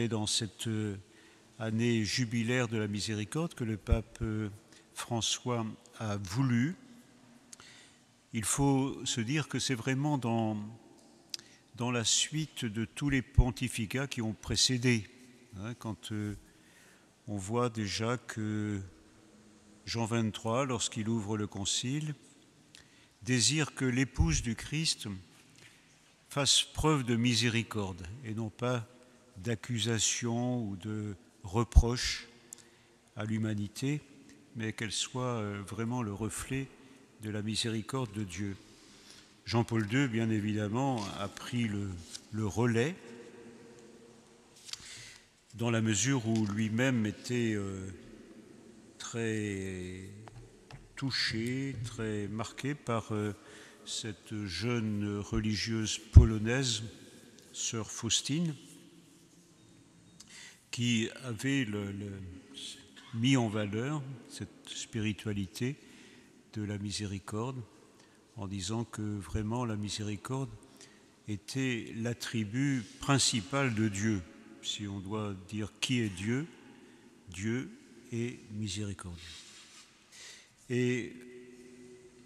est dans cette année jubilaire de la miséricorde que le pape François a voulu. Il faut se dire que c'est vraiment dans la suite de tous les pontificats qui ont précédé. Quand on voit déjà que Jean XXIII, lorsqu'il ouvre le concile, désire que l'épouse du Christ fasse preuve de miséricorde et non pas d'accusation ou de reproche à l'humanité, mais qu'elle soit vraiment le reflet de la miséricorde de Dieu. Jean-Paul II, bien évidemment, a pris le relais dans la mesure où lui-même était très touché, très marqué par cette jeune religieuse polonaise, sœur Faustine, qui avait mis en valeur cette spiritualité de la miséricorde en disant que vraiment la miséricorde était l'attribut principal de Dieu. Si on doit dire qui est Dieu, Dieu est miséricordieux. Et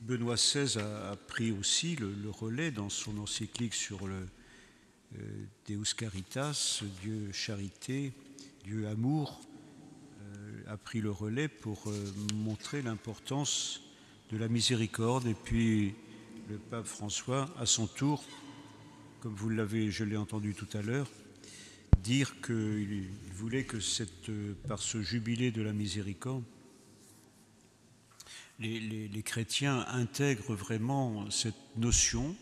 Benoît XVI a pris aussi le relais dans son encyclique sur le Deus Caritas, Dieu charité, Dieu amour, a pris le relais pour montrer l'importance de la miséricorde. Et puis le pape François, à son tour, comme je l'ai entendu tout à l'heure, dire qu'il voulait que par ce jubilé de la miséricorde, les chrétiens intègrent vraiment cette notion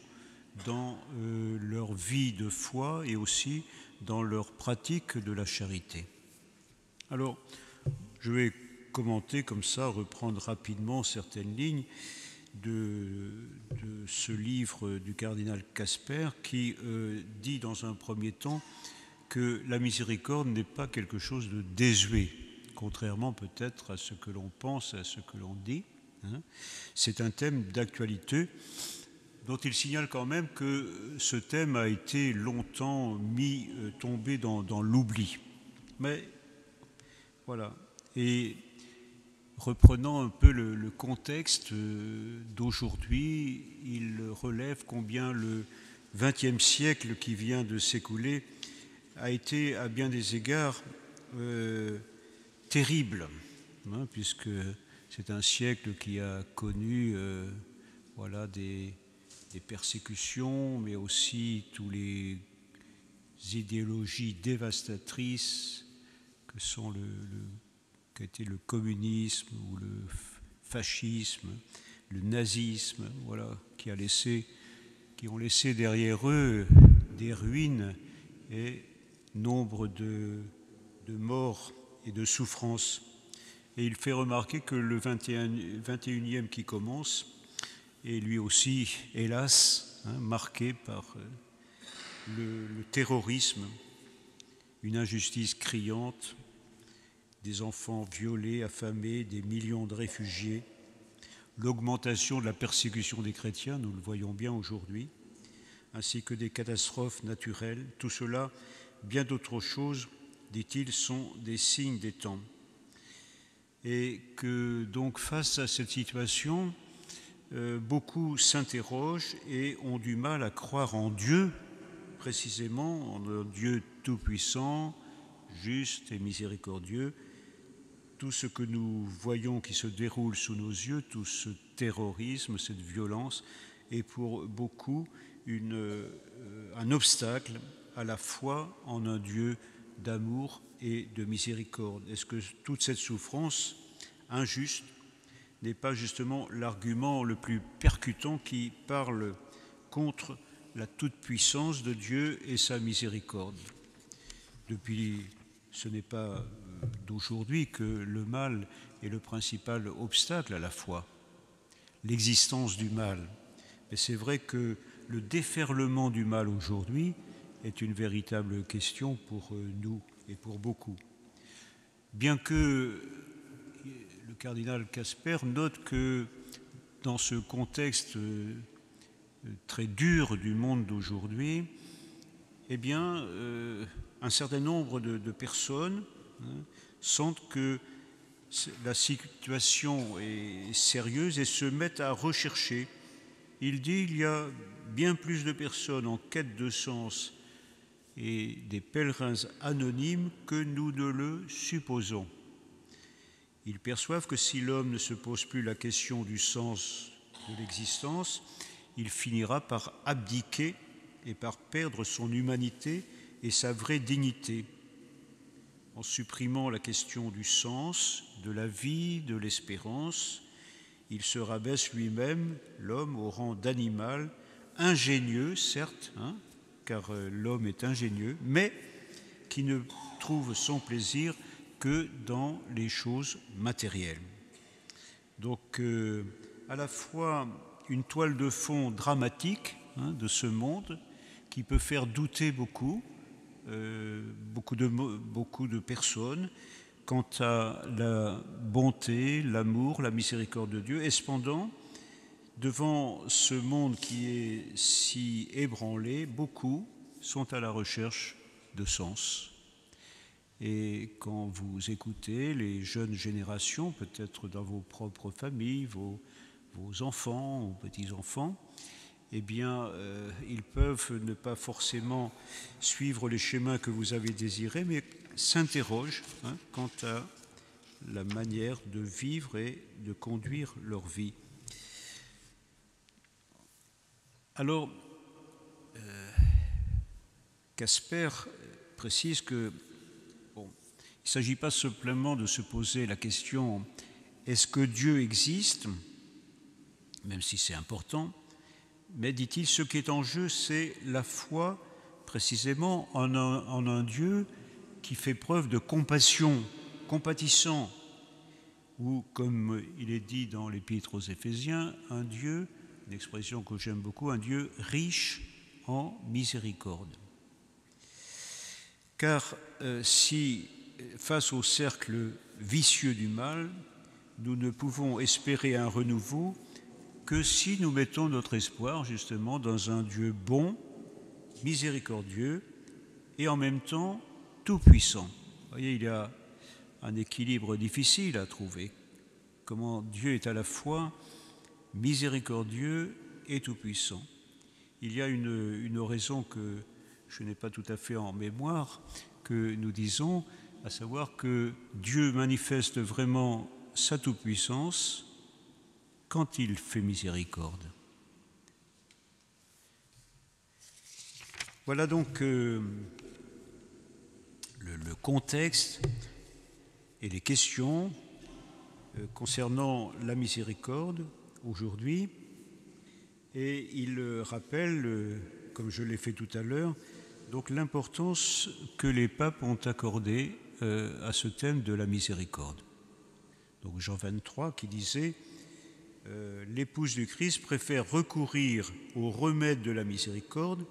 dans leur vie de foi et aussi dans leur pratique de la charité. Alors, je vais commenter comme ça, reprendre rapidement certaines lignes de ce livre du cardinal Casper qui dit dans un premier temps que la miséricorde n'est pas quelque chose de désuet, contrairement peut-être à ce que l'on pense, à ce que l'on dit. C'est un thème d'actualité dont il signale quand même que ce thème a été longtemps tombé dans l'oubli. Mais voilà. Et reprenant un peu le contexte d'aujourd'hui, il relève combien le XXe siècle qui vient de s'écouler a été à bien des égards terrible, puisque c'est un siècle qui a connu des persécutions, mais aussi toutes les idéologies dévastatrices que sont qu'a été le communisme ou le fascisme, le nazisme, qui ont laissé derrière eux des ruines et nombre de morts et de souffrances. Et il fait remarquer que le 21e qui commence est lui aussi, hélas, marqué par le terrorisme, une injustice criante, des enfants violés, affamés, des millions de réfugiés, l'augmentation de la persécution des chrétiens, nous le voyons bien aujourd'hui, ainsi que des catastrophes naturelles. Tout cela, bien d'autres choses, dit-il, sont des signes des temps. Et que donc face à cette situation, beaucoup s'interrogent et ont du mal à croire en Dieu, précisément en un Dieu tout-puissant, juste et miséricordieux. Tout ce que nous voyons qui se déroule sous nos yeux, tout ce terrorisme, cette violence, est pour beaucoup un obstacle à la foi en un Dieu d'amour et de miséricorde. Est-ce que toute cette souffrance injuste n'est pas justement l'argument le plus percutant qui parle contre la toute-puissance de Dieu et sa miséricorde? Ce n'est pas d'aujourd'hui que le mal est le principal obstacle à la foi, l'existence du mal. Mais c'est vrai que le déferlement du mal aujourd'hui est une véritable question pour nous et pour beaucoup. Bien que le cardinal Casper note que dans ce contexte très dur du monde d'aujourd'hui, eh bien, un certain nombre de personnes sentent que la situation est sérieuse et se mettent à rechercher. Il dit qu'il y a bien plus de personnes en quête de sens et des pèlerins anonymes que nous ne le supposons. Ils perçoivent que si l'homme ne se pose plus la question du sens de l'existence, il finira par abdiquer et par perdre son humanité et sa vraie dignité. En supprimant la question du sens, de la vie, de l'espérance, il se rabaisse lui-même, l'homme, au rang d'animal, ingénieux, certes, car l'homme est ingénieux, mais qui ne trouve son plaisir que dans les choses matérielles. Donc, à la fois une toile de fond dramatique de ce monde qui peut faire douter beaucoup de personnes quant à la bonté, l'amour, la miséricorde de Dieu. Et cependant, devant ce monde qui est si ébranlé, beaucoup sont à la recherche de sens. Et quand vous écoutez les jeunes générations, peut-être dans vos propres familles, vos enfants ou petits-enfants, eh bien, ils peuvent ne pas forcément suivre les schémas que vous avez désirés, mais s'interrogent quant à la manière de vivre et de conduire leur vie. Alors, Casper précise que il ne s'agit pas simplement de se poser la question « est-ce que Dieu existe ?» même si c'est important, mais, dit-il, ce qui est en jeu, c'est la foi précisément en un Dieu qui fait preuve de compassion, compatissant, ou comme il est dit dans l'Épître aux Éphésiens, un Dieu, une expression que j'aime beaucoup, un Dieu riche en miséricorde. Car si, face au cercle vicieux du mal, nous ne pouvons espérer un renouveau que si nous mettons notre espoir justement dans un Dieu bon, miséricordieux et en même temps tout-puissant. Vous voyez, il y a un équilibre difficile à trouver. Comment Dieu est à la fois miséricordieux et tout-puissant. Il y a une oraison que je n'ai pas tout à fait en mémoire, que nous disons, à savoir que Dieu manifeste vraiment sa toute-puissance quand il fait miséricorde. Voilà donc le contexte et les questions concernant la miséricorde aujourd'hui. Et il rappelle, comme je l'ai fait tout à l'heure, donc l'importance que les papes ont accordée à ce thème de la miséricorde. Donc Jean 23 qui disait l'épouse du Christ préfère recourir au remède de la miséricorde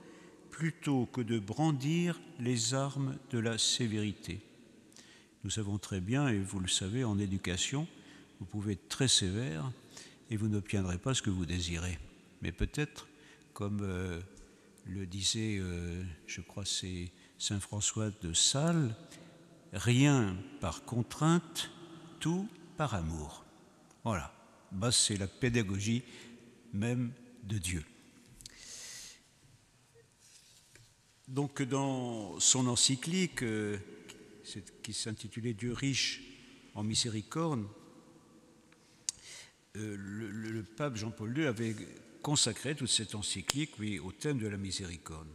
plutôt que de brandir les armes de la sévérité. Nous savons très bien, et vous le savez, en éducation, vous pouvez être très sévère et vous n'obtiendrez pas ce que vous désirez. Mais peut-être, comme le disait, je crois c'est saint François de Sales, rien par contrainte, tout par amour. Voilà. Ben, c'est la pédagogie même de Dieu. Donc dans son encyclique qui s'intitulait « Dieu riche en miséricorde », le pape Jean-Paul II avait consacré toute cette encyclique au thème de la miséricorde.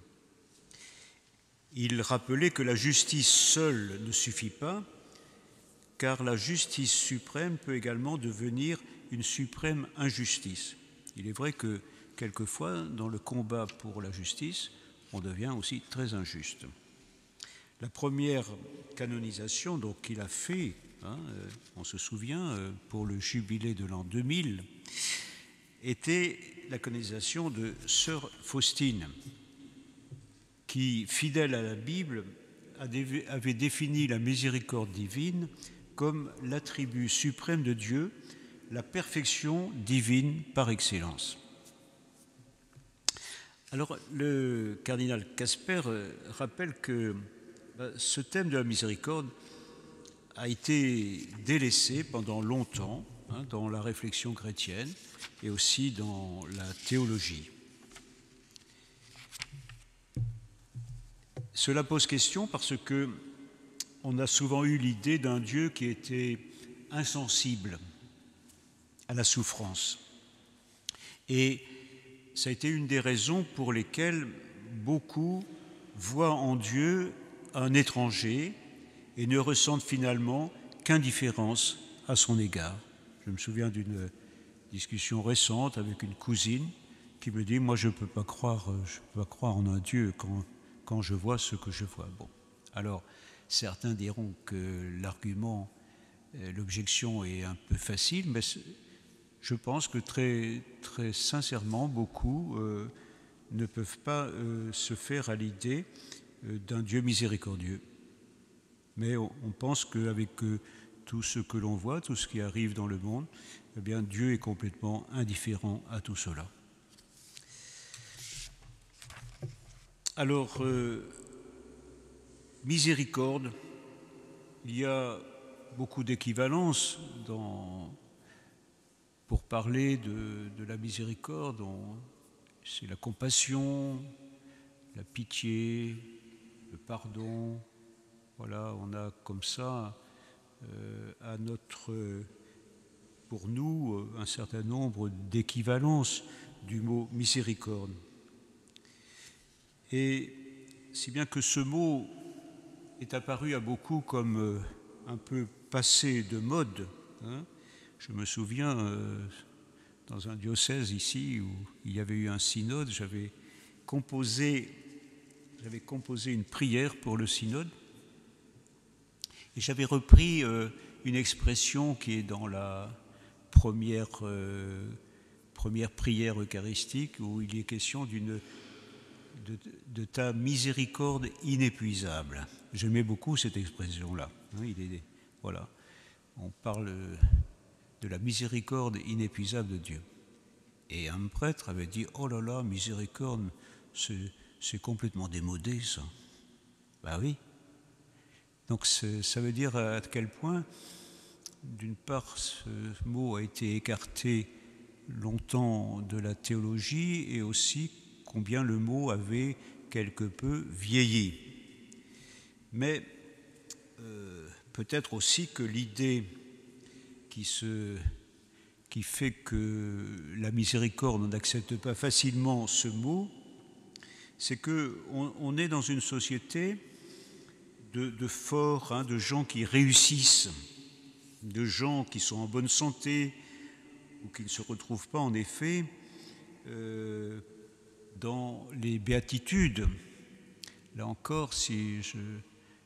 Il rappelait que la justice seule ne suffit pas, car la justice suprême peut également devenir une suprême injustice. Il est vrai que quelquefois, dans le combat pour la justice, on devient aussi très injuste. La première canonisation donc, qu'il a fait, on se souvient, pour le jubilé de l'an 2000, était la canonisation de sœur Faustine, qui, fidèle à la Bible, avait défini la miséricorde divine comme l'attribut suprême de Dieu, la perfection divine par excellence. Alors, le cardinal Casper rappelle que Ce thème de la miséricorde a été délaissé pendant longtemps dans la réflexion chrétienne et aussi dans la théologie. Cela pose question parce que on a souvent eu l'idée d'un Dieu qui était insensible à la souffrance. Et ça a été une des raisons pour lesquelles beaucoup voient en Dieu un étranger et ne ressentent finalement qu'indifférence à son égard. Je me souviens d'une discussion récente avec une cousine qui me dit « Moi, je ne peux pas croire en un Dieu quand je vois ce que je vois. » Bon, alors, certains diront que l'argument, l'objection est un peu facile, mais je pense que très, très sincèrement, beaucoup ne peuvent pas se faire à l'idée d'un Dieu miséricordieux. Mais on pense qu'avec tout ce que l'on voit, tout ce qui arrive dans le monde, eh bien Dieu est complètement indifférent à tout cela. Alors, miséricorde, il y a beaucoup d'équivalences pour parler de la miséricorde. C'est la compassion, la pitié, le pardon. Voilà, on a comme ça pour nous un certain nombre d'équivalences du mot miséricorde. Et si bien que ce mot est apparu à beaucoup comme un peu passé de mode. Je me souviens, dans un diocèse ici où il y avait eu un synode, j'avais composé une prière pour le synode et j'avais repris une expression qui est dans la première prière eucharistique où il est question de ta miséricorde inépuisable. J'aimais beaucoup cette expression-là. Voilà, on parle de la miséricorde inépuisable de Dieu. Et un prêtre avait dit « Oh là là, miséricorde, c'est complètement démodé, ça. » Ben oui. Donc ça veut dire à quel point, d'une part, ce mot a été écarté longtemps de la théologie et aussi combien le mot avait quelque peu vieilli. Mais peut-être aussi que l'idée qui fait que la miséricorde, on n'accepte pas facilement ce mot, c'est qu'on est dans une société de forts, de gens qui réussissent, de gens qui sont en bonne santé ou qui ne se retrouvent pas en effet dans les béatitudes. Là encore, si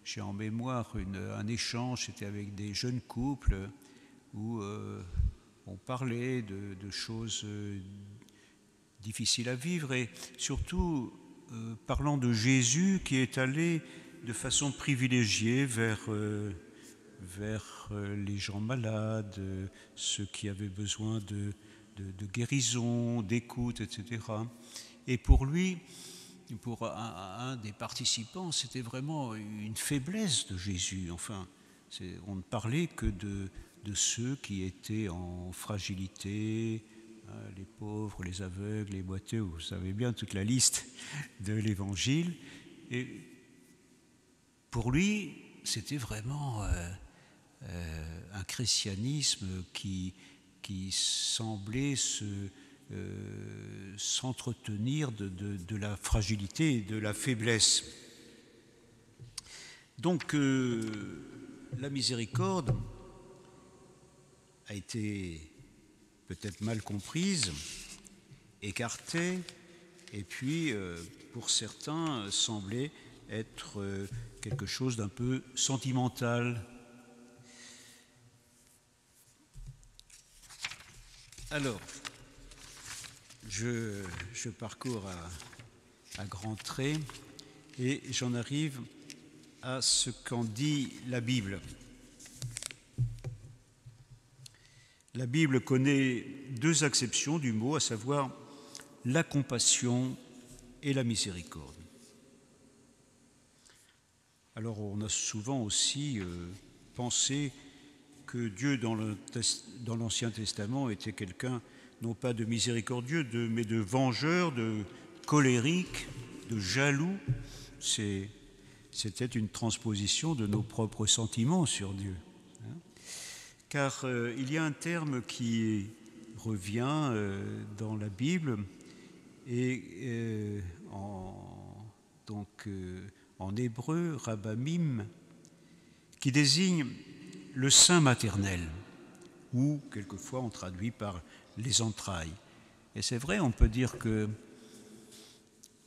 j'ai en mémoire un échange, c'était avec des jeunes couples où on parlait de choses difficiles à vivre et surtout parlant de Jésus qui est allé de façon privilégiée vers les gens malades, ceux qui avaient besoin de guérison, d'écoute, etc. Et pour lui, pour un des participants, c'était vraiment une faiblesse de Jésus. Enfin, on ne parlait que de ceux qui étaient en fragilité, les pauvres, les aveugles, les boiteux, vous savez bien toute la liste de l'Évangile. Et pour lui, c'était vraiment un christianisme qui semblait s'entretenir de la fragilité et de la faiblesse. Donc, la miséricorde a été peut-être mal comprise, écartée, et puis, pour certains, semblait être quelque chose d'un peu sentimental. Alors, je parcours à grands traits et j'en arrive à ce qu'en dit la Bible. La Bible connaît deux acceptions du mot, à savoir la compassion et la miséricorde. Alors on a souvent aussi pensé que Dieu dans l'Ancien Testament était quelqu'un non pas de miséricordieux, mais de vengeur, de colérique, de jaloux. C'était une transposition de nos propres sentiments sur Dieu. Car il y a un terme qui revient dans la Bible et en hébreu, rabamim, qui désigne le sein maternel, ou quelquefois on traduit par les entrailles. Et c'est vrai, on peut dire que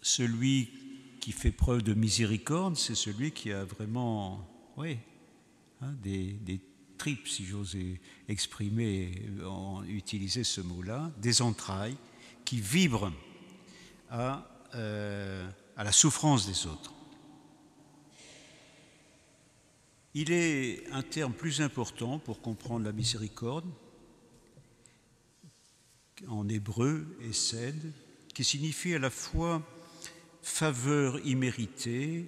celui qui fait preuve de miséricorde, c'est celui qui a vraiment, des tripes, si j'ose utiliser ce mot-là, des entrailles qui vibrent à la souffrance des autres. Il est un terme plus important pour comprendre la miséricorde, en hébreu, hesed, qui signifie à la fois faveur imméritée,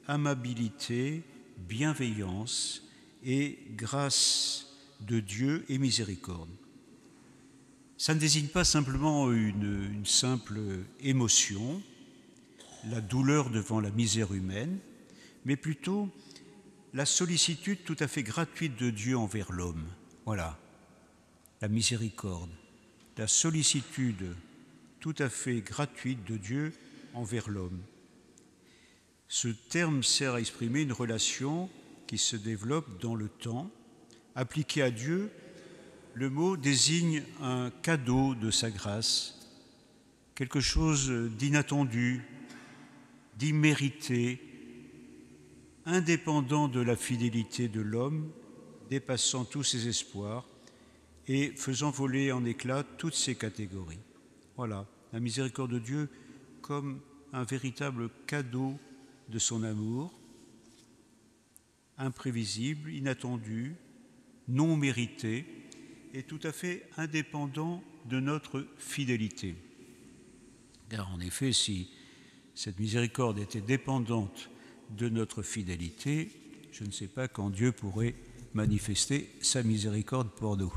amabilité, bienveillance et grâce de Dieu et miséricorde. Ça ne désigne pas simplement une simple émotion, la douleur devant la misère humaine, mais plutôt la sollicitude tout à fait gratuite de Dieu envers l'homme. Voilà, la miséricorde, la sollicitude tout à fait gratuite de Dieu envers l'homme. Ce terme sert à exprimer une relation qui se développe dans le temps. Appliqué à Dieu, le mot désigne un cadeau de sa grâce, quelque chose d'inattendu, d'immérité, indépendant de la fidélité de l'homme, dépassant tous ses espoirs et faisant voler en éclats toutes ses catégories. Voilà, la miséricorde de Dieu comme un véritable cadeau de son amour, imprévisible, inattendu, non mérité et tout à fait indépendant de notre fidélité. Car en effet, si cette miséricorde était dépendante de notre fidélité, je ne sais pas quand Dieu pourrait manifester sa miséricorde pour nous.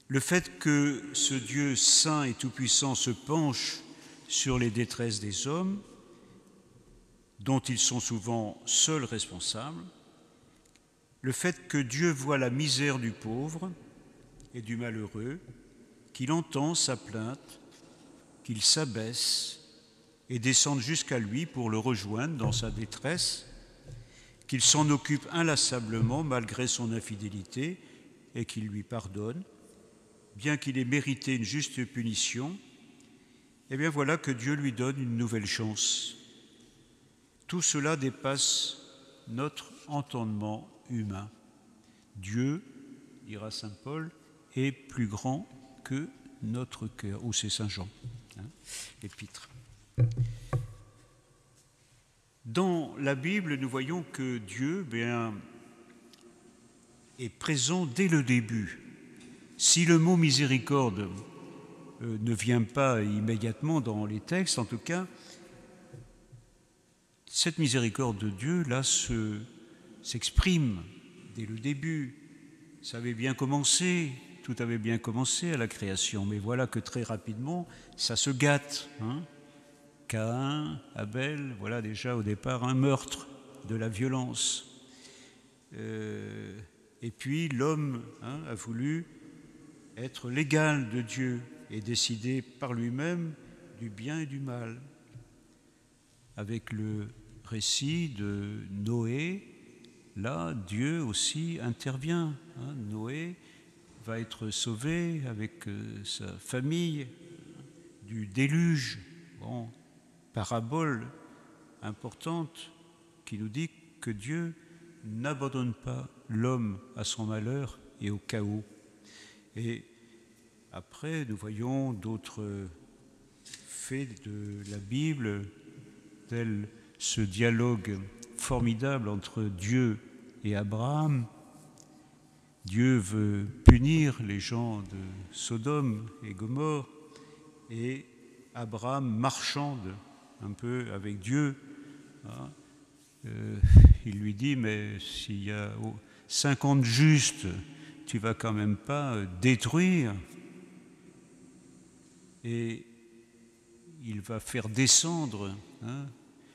Le fait que ce Dieu saint et tout-puissant se penche sur les détresses des hommes, dont ils sont souvent seuls responsables, le fait que Dieu voit la misère du pauvre et du malheureux, qu'il entend sa plainte, qu'il s'abaisse et descende jusqu'à lui pour le rejoindre dans sa détresse, qu'il s'en occupe inlassablement malgré son infidélité et qu'il lui pardonne, bien qu'il ait mérité une juste punition, eh bien voilà que Dieu lui donne une nouvelle chance. Tout cela dépasse notre entendement humain. Dieu, dira saint Paul, est plus grand que notre cœur, ou c'est saint Jean, l'épître. Dans la Bible, nous voyons que Dieu est présent dès le début. Si le mot miséricorde ne vient pas immédiatement dans les textes, en tout cas, cette miséricorde de Dieu, là, s'exprime dès le début. Ça avait bien commencé, tout avait bien commencé à la création, mais voilà que très rapidement, ça se gâte. Caïn, Abel, voilà déjà au départ un meurtre, de la violence. Et puis l'homme a voulu être l'égal de Dieu et décider par lui-même du bien et du mal. Avec le récit de Noé, là, Dieu aussi intervient. Noé va être sauvé avec sa famille du déluge. Bon, parabole importante qui nous dit que Dieu n'abandonne pas l'homme à son malheur et au chaos. Et après, nous voyons d'autres faits de la Bible, tel ce dialogue formidable entre Dieu et Abraham. Dieu veut punir les gens de Sodome et Gomorrhe et Abraham marchande un peu avec Dieu, il lui dit, mais s'il y a 50 justes, tu vas quand même pas détruire. Et il va faire descendre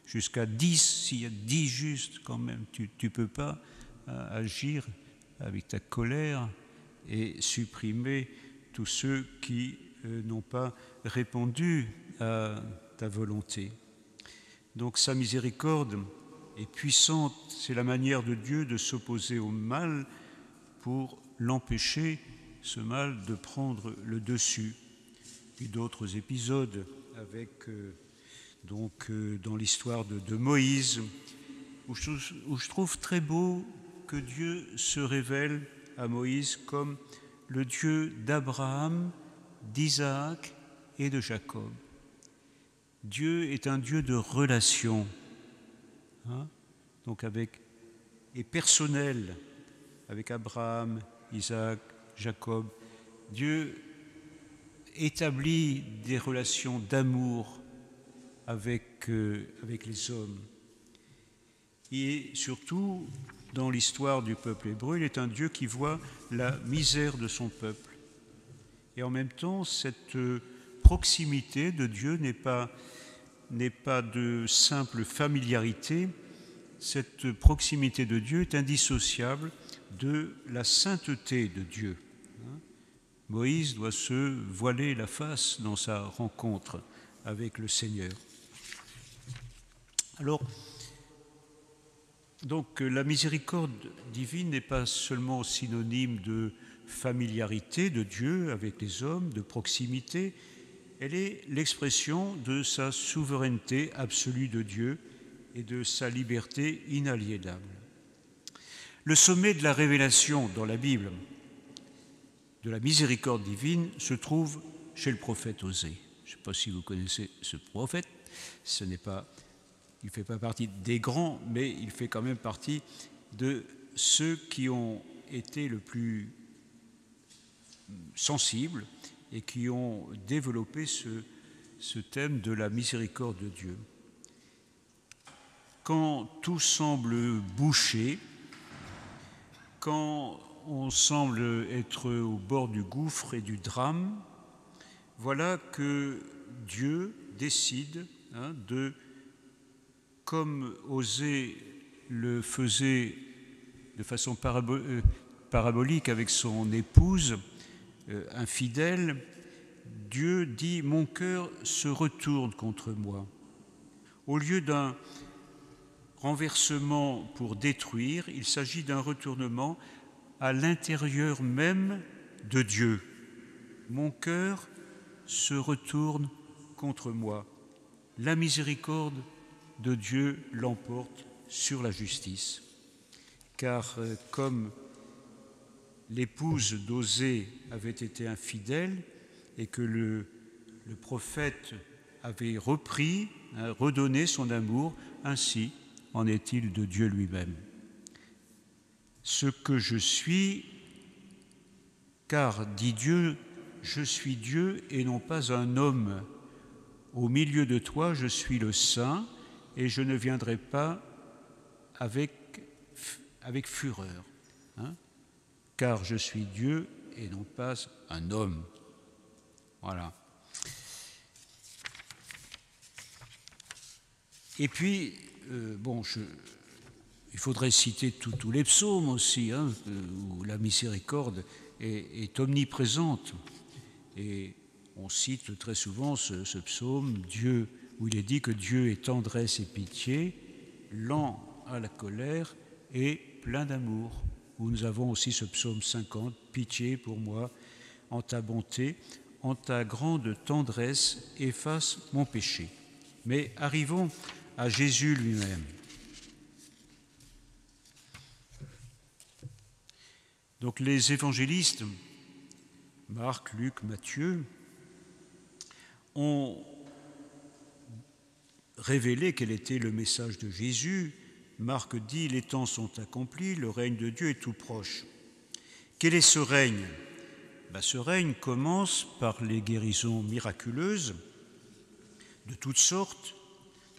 jusqu'à 10, s'il y a 10 justes quand même, tu ne peux pas agir avec ta colère et supprimer tous ceux qui n'ont pas répondu à ta volonté. Donc sa miséricorde est puissante, c'est la manière de Dieu de s'opposer au mal pour l'empêcher, ce mal, de prendre le dessus. Puis d'autres épisodes avec, dans l'histoire de Moïse, où je trouve très beau que Dieu se révèle à Moïse comme le Dieu d'Abraham, d'Isaac et de Jacob. Dieu est un Dieu de relation, donc et personnel, avec Abraham, Isaac, Jacob. Dieu établit des relations d'amour avec les hommes. Et surtout, dans l'histoire du peuple hébreu, il est un Dieu qui voit la misère de son peuple. Et en même temps, cette proximité de Dieu n'est pas de simple familiarité. Cette proximité de Dieu est indissociable de la sainteté de Dieu. Moïse doit se voiler la face dans sa rencontre avec le Seigneur. Alors, donc la miséricorde divine n'est pas seulement synonyme de familiarité de Dieu avec les hommes, de proximité, elle est l'expression de sa souveraineté absolue de Dieu et de sa liberté inaliénable. Le sommet de la révélation dans la Bible de la miséricorde divine se trouve chez le prophète Osée. Je ne sais pas si vous connaissez ce prophète, il ne fait pas partie des grands, mais il fait quand même partie de ceux qui ont été le plus sensibles et qui ont développé ce thème de la miséricorde de Dieu. Quand tout semble bouché, quand on semble être au bord du gouffre et du drame, voilà que Dieu décide de, comme Osée le faisait de façon parabolique avec son épouse infidèle, Dieu dit « Mon cœur se retourne contre moi ». Au lieu d'un renversement pour détruire, il s'agit d'un retournement à l'intérieur même de Dieu. Mon cœur se retourne contre moi. La miséricorde de Dieu l'emporte sur la justice. Car comme l'épouse d'Osée avait été infidèle et que le prophète avait redonné son amour, ainsi en est-il de Dieu lui-même. Ce que je suis, car, dit Dieu, je suis Dieu et non pas un homme. Au milieu de toi, je suis le Saint et je ne viendrai pas avec fureur. Car je suis Dieu et non pas un homme. Voilà. Et puis, il faudrait citer tous les psaumes aussi, où la miséricorde est omniprésente. Et on cite très souvent ce psaume, où il est dit que Dieu est tendresse et pitié, lent à la colère et plein d'amour. Où nous avons aussi ce psaume 50, pitié pour moi, en ta bonté, en ta grande tendresse, efface mon péché. Mais arrivons à Jésus lui-même. Donc les évangélistes, Marc, Luc, Matthieu, ont révélé quel était le message de Jésus. Marc dit « Les temps sont accomplis, le règne de Dieu est tout proche ». Quel est ce règne ? Ce règne commence par les guérisons miraculeuses de toutes sortes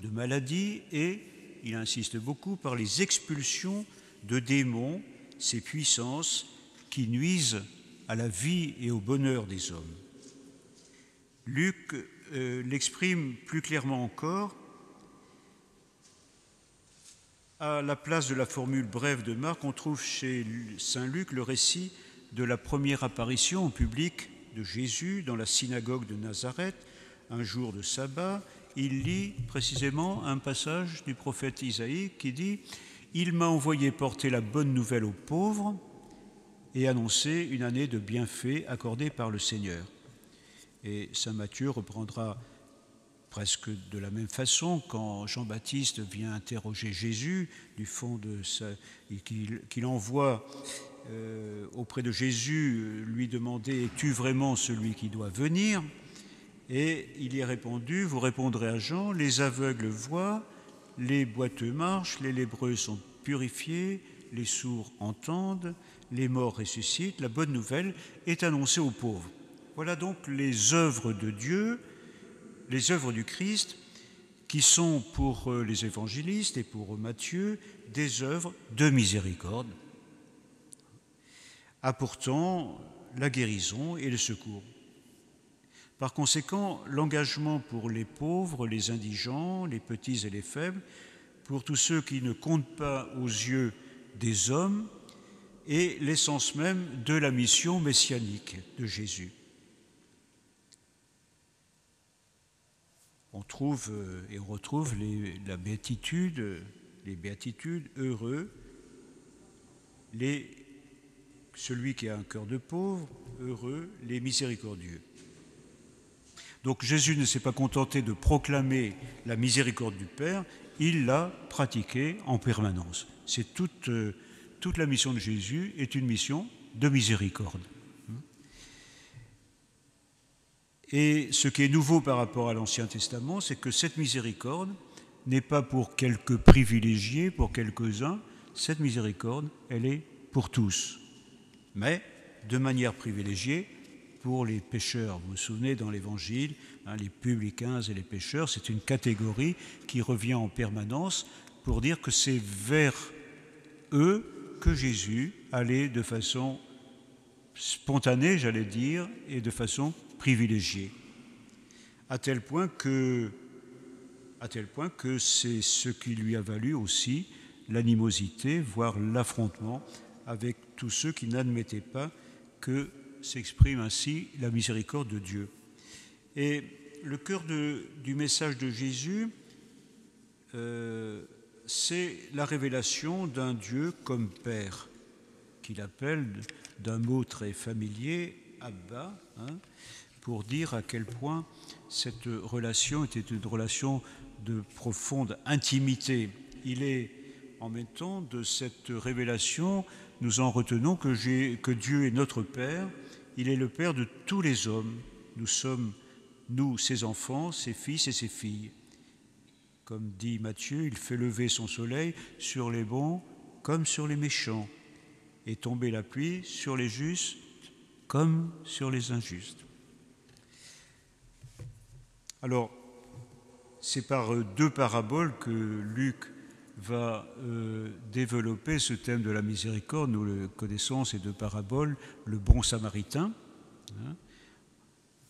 de maladies et il insiste beaucoup, par les expulsions de démons, ces puissances qui nuisent à la vie et au bonheur des hommes. Luc l'exprime plus clairement encore. À la place de la formule brève de Marc, on trouve chez saint Luc le récit de la première apparition au public de Jésus dans la synagogue de Nazareth, un jour de sabbat. Il lit précisément un passage du prophète Isaïe qui dit « Il m'a envoyé porter la bonne nouvelle aux pauvres et annoncer une année de bienfaits accordée par le Seigneur. » Et saint Matthieu reprendra presque de la même façon quand Jean-Baptiste vient interroger Jésus du fond de qu'il envoie auprès de Jésus lui demander « Es-tu vraiment celui qui doit venir ?» Et il y est répondu, vous répondrez à Jean, les aveugles voient, les boiteux marchent, les lépreux sont purifiés, les sourds entendent, les morts ressuscitent, la bonne nouvelle est annoncée aux pauvres. Voilà donc les œuvres de Dieu, les œuvres du Christ, qui sont pour les évangélistes et pour Matthieu des œuvres de miséricorde, apportant la guérison et le secours. Par conséquent, l'engagement pour les pauvres, les indigents, les petits et les faibles, pour tous ceux qui ne comptent pas aux yeux des hommes, est l'essence même de la mission messianique de Jésus. On retrouve les béatitudes, heureux, celui qui a un cœur de pauvre, heureux, les miséricordieux. Donc Jésus ne s'est pas contenté de proclamer la miséricorde du Père, il l'a pratiquée en permanence. C'est toute la mission de Jésus est une mission de miséricorde. Et ce qui est nouveau par rapport à l'Ancien Testament, c'est que cette miséricorde n'est pas pour quelques privilégiés, pour quelques-uns. Cette miséricorde, elle est pour tous, mais de manière privilégiée pour les pécheurs. Vous vous souvenez dans l'Évangile, les publicains et les pécheurs, c'est une catégorie qui revient en permanence pour dire que c'est vers eux que Jésus allait de façon spontanée, j'allais dire, et de façon privilégiée, à tel point que c'est ce qui lui a valu aussi l'animosité, voire l'affrontement avec tous ceux qui n'admettaient pas que s'exprime ainsi la miséricorde de Dieu. Et le cœur du message de Jésus, c'est la révélation d'un Dieu comme Père, qu'il appelle d'un mot très familier, Abba, pour dire à quel point cette relation était une relation de profonde intimité. Il est en même temps de cette révélation, nous en retenons que Dieu est notre Père, il est le Père de tous les hommes. Nous sommes, nous, ses enfants, ses fils et ses filles. Comme dit Matthieu, il fait lever son soleil sur les bons comme sur les méchants, et tomber la pluie sur les justes comme sur les injustes. Alors, c'est par deux paraboles que Luc va développer ce thème de la miséricorde. Nous le connaissons, ces deux paraboles, le bon samaritain,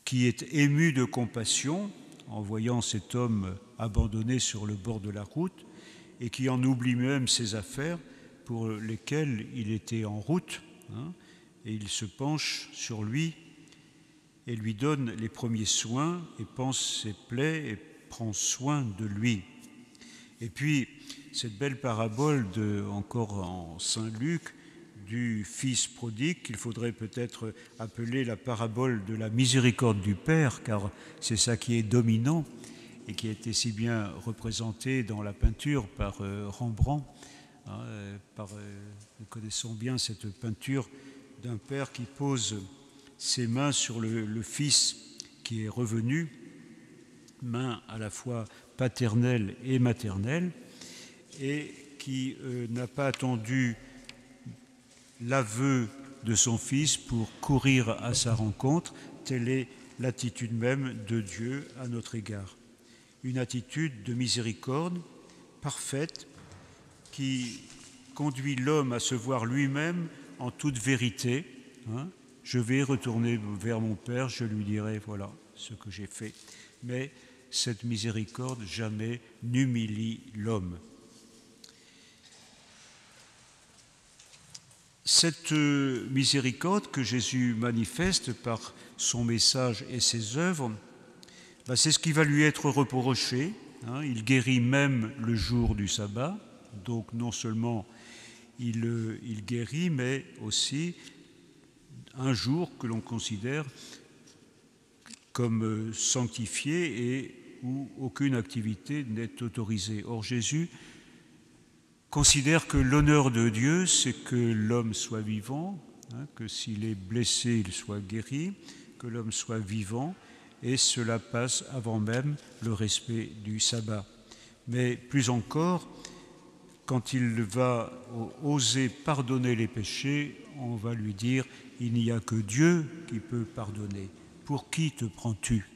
qui est ému de compassion en voyant cet homme abandonné sur le bord de la route et qui en oublie même ses affaires pour lesquelles il était en route, et il se penche sur lui et lui donne les premiers soins et panse ses plaies et prend soin de lui. Et puis, cette belle parabole, encore en Saint Luc, du fils prodigue, qu'il faudrait peut-être appeler la parabole de la miséricorde du Père, car c'est ça qui est dominant et qui a été si bien représenté dans la peinture par Rembrandt. Nous connaissons bien cette peinture d'un père qui pose ses mains sur le fils qui est revenu, mains à la fois paternelle et maternelle, et qui n'a pas attendu l'aveu de son fils pour courir à sa rencontre. Telle est l'attitude même de Dieu à notre égard. Une attitude de miséricorde, parfaite qui conduit l'homme à se voir lui-même en toute vérité. Je vais retourner vers mon Père, je lui dirai, voilà ce que j'ai fait. Mais cette miséricorde jamais n'humilie l'homme. Cette miséricorde que Jésus manifeste par son message et ses œuvres, c'est ce qui va lui être reproché. Il guérit même le jour du sabbat, donc non seulement il guérit, mais aussi un jour que l'on considère comme sanctifié et où aucune activité n'est autorisée. Or, Jésus considère que l'honneur de Dieu, c'est que l'homme soit vivant, que s'il est blessé, il soit guéri, que l'homme soit vivant, et cela passe avant même le respect du sabbat. Mais plus encore, quand il va oser pardonner les péchés, on va lui dire « Il n'y a que Dieu qui peut pardonner. Pour qui te prends-tu »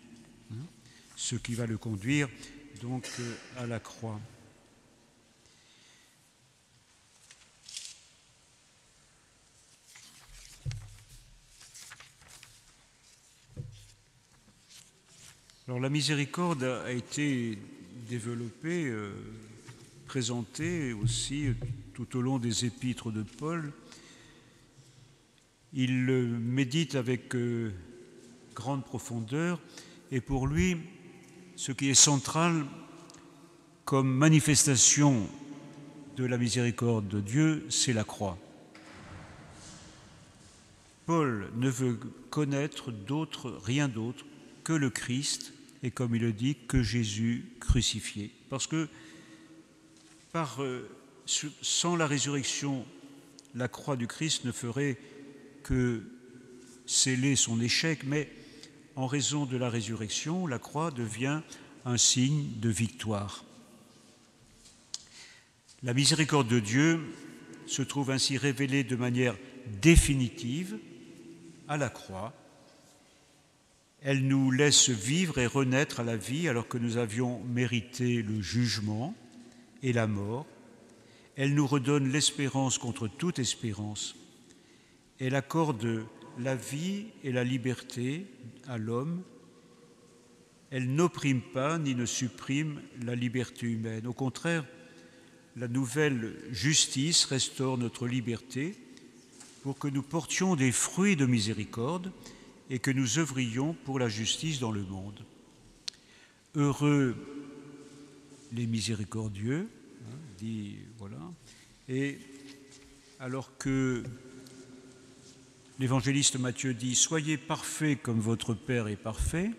Ce qui va le conduire donc à la croix. Alors la miséricorde a été développée, présentée aussi tout au long des épîtres de Paul. Il le médite avec grande profondeur et pour lui, ce qui est central comme manifestation de la miséricorde de Dieu, c'est la croix. Paul ne veut connaître rien d'autre que le Christ et, comme il le dit, que Jésus crucifié. Parce que sans la résurrection, la croix du Christ ne ferait que sceller son échec, mais en raison de la résurrection, la croix devient un signe de victoire. La miséricorde de Dieu se trouve ainsi révélée de manière définitive à la croix. Elle nous laisse vivre et renaître à la vie alors que nous avions mérité le jugement et la mort. Elle nous redonne l'espérance contre toute espérance. Elle accorde la vie et la liberté à l'homme. Elle n'opprime pas ni ne supprime la liberté humaine. Au contraire, la nouvelle justice restaure notre liberté pour que nous portions des fruits de miséricorde et que nous œuvrions pour la justice dans le monde. Heureux les miséricordieux, dit voilà. Et alors que l'évangéliste Matthieu dit « Soyez parfaits comme votre Père est parfait »,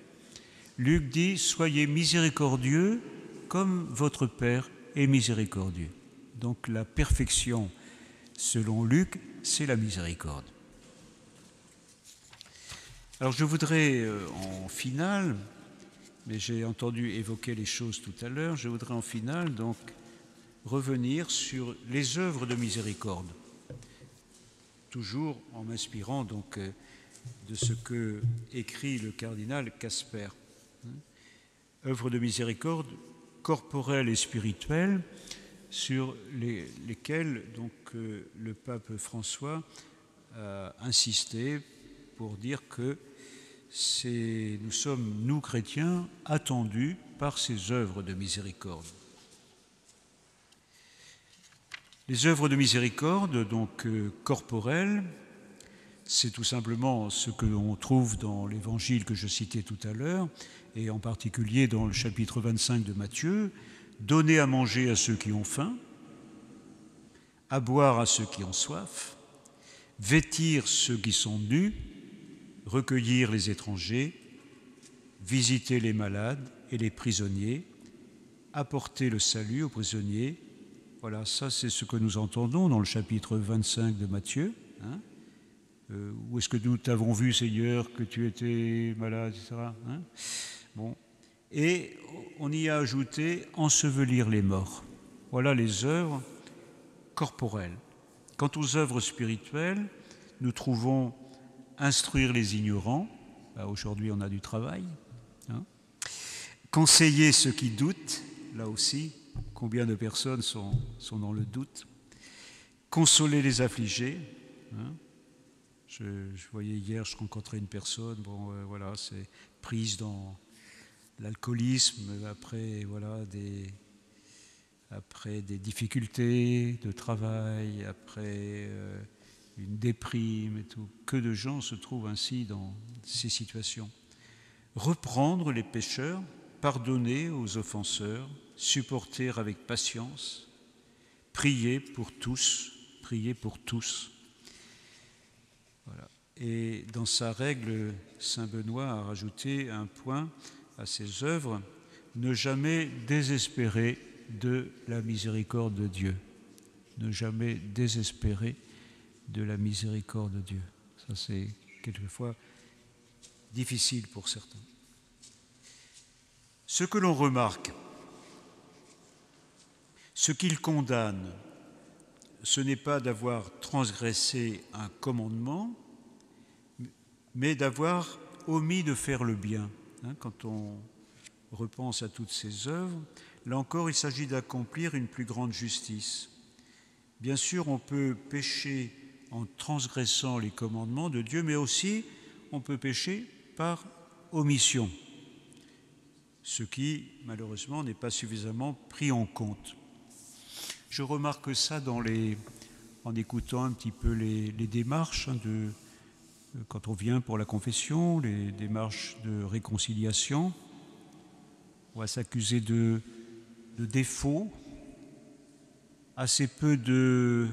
Luc dit « Soyez miséricordieux comme votre Père est miséricordieux ». Donc la perfection, selon Luc, c'est la miséricorde. Alors je voudrais en finale, mais j'ai entendu évoquer les choses tout à l'heure, je voudrais en finale donc revenir sur les œuvres de miséricorde, toujours en m'inspirant donc de ce que écrit le cardinal Casper. Œuvres de miséricorde corporelles et spirituelles sur lesquelles donc le pape François a insisté pour dire que nous sommes, nous chrétiens, attendus par ces œuvres de miséricorde. Les œuvres de miséricorde, donc corporelles, c'est tout simplement ce que l'on trouve dans l'évangile que je citais tout à l'heure, et en particulier dans le chapitre 25 de Matthieu, donner à manger à ceux qui ont faim, à boire à ceux qui ont soif, vêtir ceux qui sont nus, recueillir les étrangers, visiter les malades et les prisonniers, apporter le salut aux prisonniers. Voilà, ça c'est ce que nous entendons dans le chapitre 25 de Matthieu. Où est-ce que nous t'avons vu, Seigneur, que tu étais malade, etc. Bon. Et on y a ajouté « ensevelir les morts ». Voilà les œuvres corporelles. Quant aux œuvres spirituelles, nous trouvons instruire les ignorants, là aujourd'hui on a du travail, conseiller ceux qui doutent, là aussi combien de personnes sont dans le doute. Consoler les affligés. Hein. Je voyais hier, je rencontrais une personne, voilà, c'est prise dans l'alcoolisme, après des difficultés de travail, après une déprime et tout. Que de gens se trouvent ainsi dans ces situations. Reprendre les pécheurs, pardonner aux offenseurs, supporter avec patience, prier pour tous. Voilà. Et dans sa règle, saint Benoît a rajouté un point à ses œuvres, ne jamais désespérer de la miséricorde de Dieu. Ne jamais désespérer de la miséricorde de Dieu. Ça, c'est quelquefois difficile pour certains. Ce que l'on remarque, ce qu'il condamne, ce n'est pas d'avoir transgressé un commandement, mais d'avoir omis de faire le bien. Quand on repense à toutes ces œuvres, là encore, il s'agit d'accomplir une plus grande justice. Bien sûr, on peut pécher en transgressant les commandements de Dieu, mais aussi on peut pécher par omission, ce qui, malheureusement, n'est pas suffisamment pris en compte. Je remarque ça en écoutant un petit peu les démarches quand on vient pour la confession, les démarches de réconciliation. On va s'accuser de défauts, assez peu de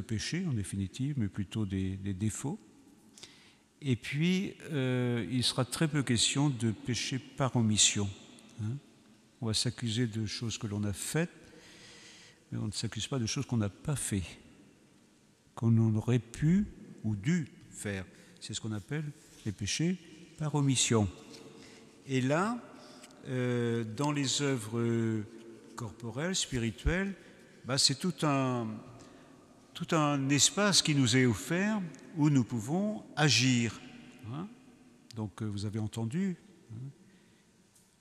péchés en définitive, mais plutôt des défauts. Et puis, il sera très peu question de péché par omission. On va s'accuser de choses que l'on a faites, mais on ne s'accuse pas de choses qu'on n'a pas fait, qu'on aurait pu ou dû faire. C'est ce qu'on appelle les péchés par omission. Et là, dans les œuvres corporelles, spirituelles, c'est tout un espace qui nous est offert où nous pouvons agir. Donc vous avez entendu,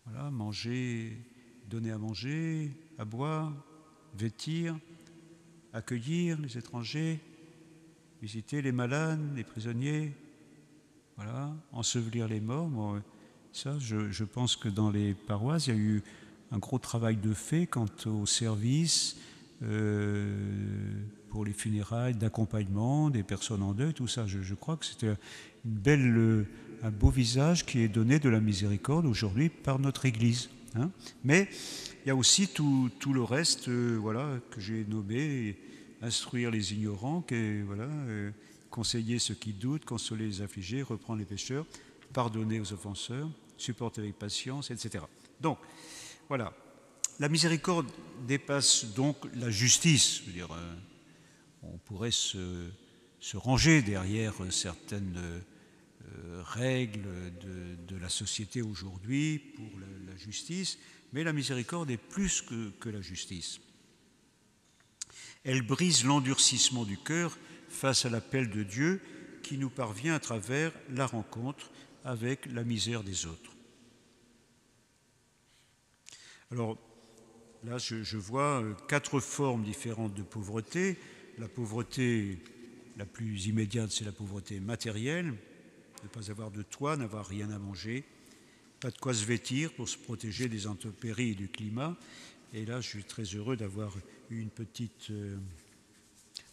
voilà, manger, donner à manger, à boire, vêtir, accueillir les étrangers, visiter les malades, les prisonniers, voilà, ensevelir les morts. Bon, ça, je pense que dans les paroisses, il y a eu un gros travail de fait quant au service pour les funérailles, d'accompagnement des personnes en deuil, tout ça. Je crois que c'était un beau visage qui est donné de la miséricorde aujourd'hui par notre Église. Mais il y a aussi tout le reste que j'ai nommé, instruire les ignorants, conseiller ceux qui doutent, consoler les affligés, reprendre les pécheurs, pardonner aux offenseurs, supporter avec patience, etc. Donc, voilà. La miséricorde dépasse donc la justice. Je veux dire, on pourrait se ranger derrière certaines règles de la société aujourd'hui pour la justice, mais la miséricorde est plus que la justice. Elle brise l'endurcissement du cœur face à l'appel de Dieu qui nous parvient à travers la rencontre avec la misère des autres. Alors là, je vois 4 formes différentes de pauvreté. La pauvreté la plus immédiate, c'est la pauvreté matérielle, ne pas avoir de toit, n'avoir rien à manger, pas de quoi se vêtir pour se protéger des intempéries et du climat. Et là, je suis très heureux d'avoir eu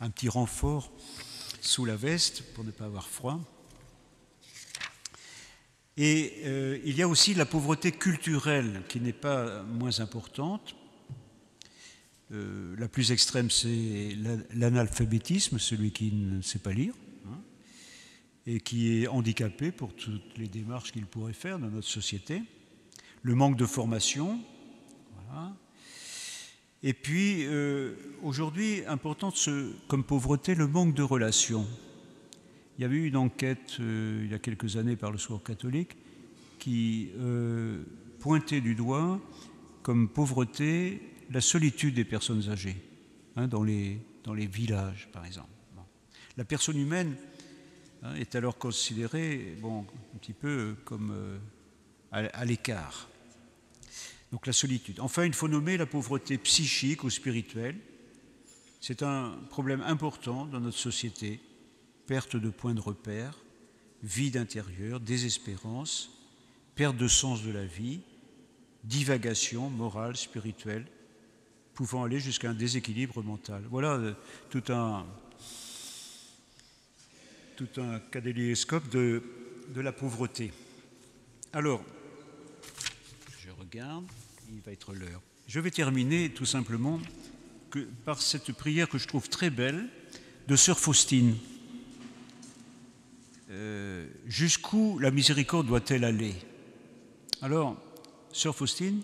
un petit renfort sous la veste pour ne pas avoir froid. Et il y a aussi la pauvreté culturelle qui n'est pas moins importante. La plus extrême, c'est l'analphabétisme, celui qui ne sait pas lire, et qui est handicapé pour toutes les démarches qu'il pourrait faire dans notre société. Le manque de formation, voilà. Et puis, aujourd'hui, importante comme pauvreté, le manque de relations. Il y avait eu une enquête il y a quelques années par le Secours catholique qui pointait du doigt comme pauvreté la solitude des personnes âgées, dans les villages, par exemple. Bon. La personne humaine est alors considérée un petit peu comme à l'écart. Donc la solitude. Enfin, il faut nommer la pauvreté psychique ou spirituelle. C'est un problème important dans notre société. Perte de points de repère, vide intérieur, désespérance, perte de sens de la vie, divagation morale, spirituelle, pouvant aller jusqu'à un déséquilibre mental. Voilà tout un kaléidoscope de la pauvreté. Alors, je regarde, il va être l'heure. Je vais terminer tout simplement par cette prière que je trouve très belle de sœur Faustine. Jusqu'où la miséricorde doit-elle aller? Alors, sœur Faustine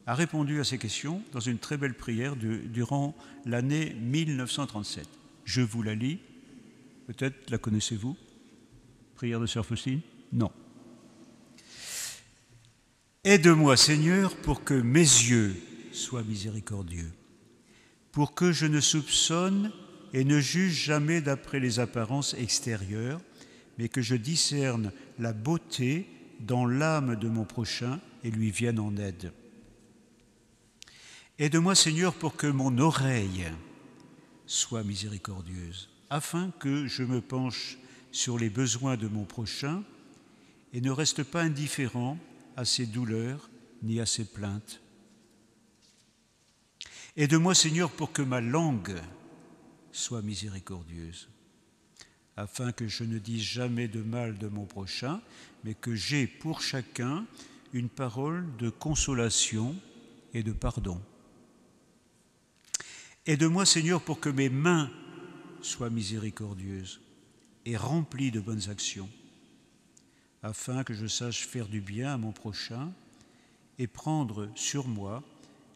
a répondu à ces questions dans une très belle prière durant l'année 1937. Je vous la lis, peut-être la connaissez-vous? Prière de sœur Faustine? Non. Aide-moi, Seigneur, pour que mes yeux soient miséricordieux, pour que je ne soupçonne et ne juge jamais d'après les apparences extérieures, mais que je discerne la beauté dans l'âme de mon prochain et lui vienne en aide. Aide-moi, Seigneur, pour que mon oreille soit miséricordieuse, afin que je me penche sur les besoins de mon prochain et ne reste pas indifférent à ses douleurs ni à ses plaintes. Aide-moi, Seigneur, pour que ma langue soit miséricordieuse, afin que je ne dise jamais de mal de mon prochain, mais que j'aie pour chacun une parole de consolation et de pardon. Aide-moi, Seigneur, pour que mes mains soient miséricordieuses et remplies de bonnes actions, afin que je sache faire du bien à mon prochain et prendre sur moi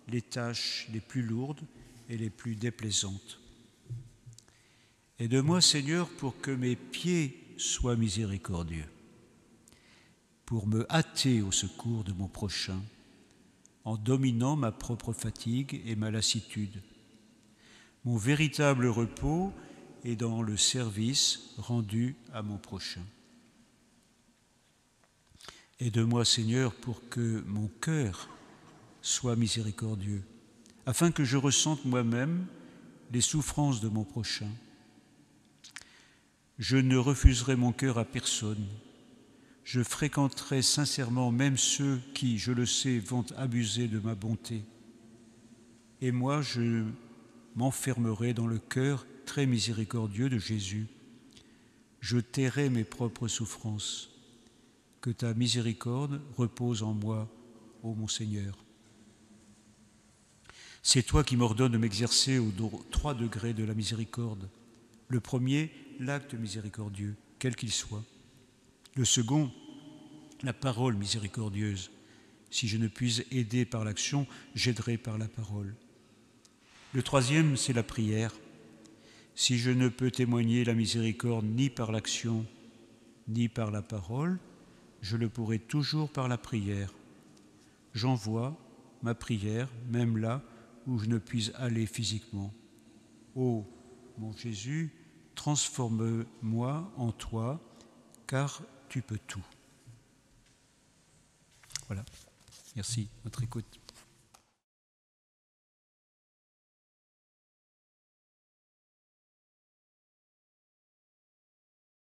les tâches les plus lourdes et les plus déplaisantes. Aide-moi, Seigneur, pour que mes pieds soient miséricordieux, pour me hâter au secours de mon prochain, en dominant ma propre fatigue et ma lassitude. Mon véritable repos est dans le service rendu à mon prochain. Aide-moi, Seigneur, pour que mon cœur soit miséricordieux, afin que je ressente moi-même les souffrances de mon prochain. Je ne refuserai mon cœur à personne. Je fréquenterai sincèrement même ceux qui, je le sais, vont abuser de ma bonté. Et moi, je m'enfermerai dans le cœur très miséricordieux de Jésus. Je tairai mes propres souffrances. Que ta miséricorde repose en moi, ô mon Seigneur. C'est toi qui m'ordonnes de m'exercer aux 3 degrés de la miséricorde. Le premier, l'acte miséricordieux, quel qu'il soit. Le second, la parole miséricordieuse. Si je ne puis aider par l'action, j'aiderai par la parole. Le troisième, c'est la prière. Si je ne peux témoigner la miséricorde ni par l'action, ni par la parole, je le pourrai toujours par la prière. J'envoie ma prière, même là où je ne puis aller physiquement. Ô mon Jésus, transforme-moi en toi, car tu peux tout. Voilà. Merci de votre écoute.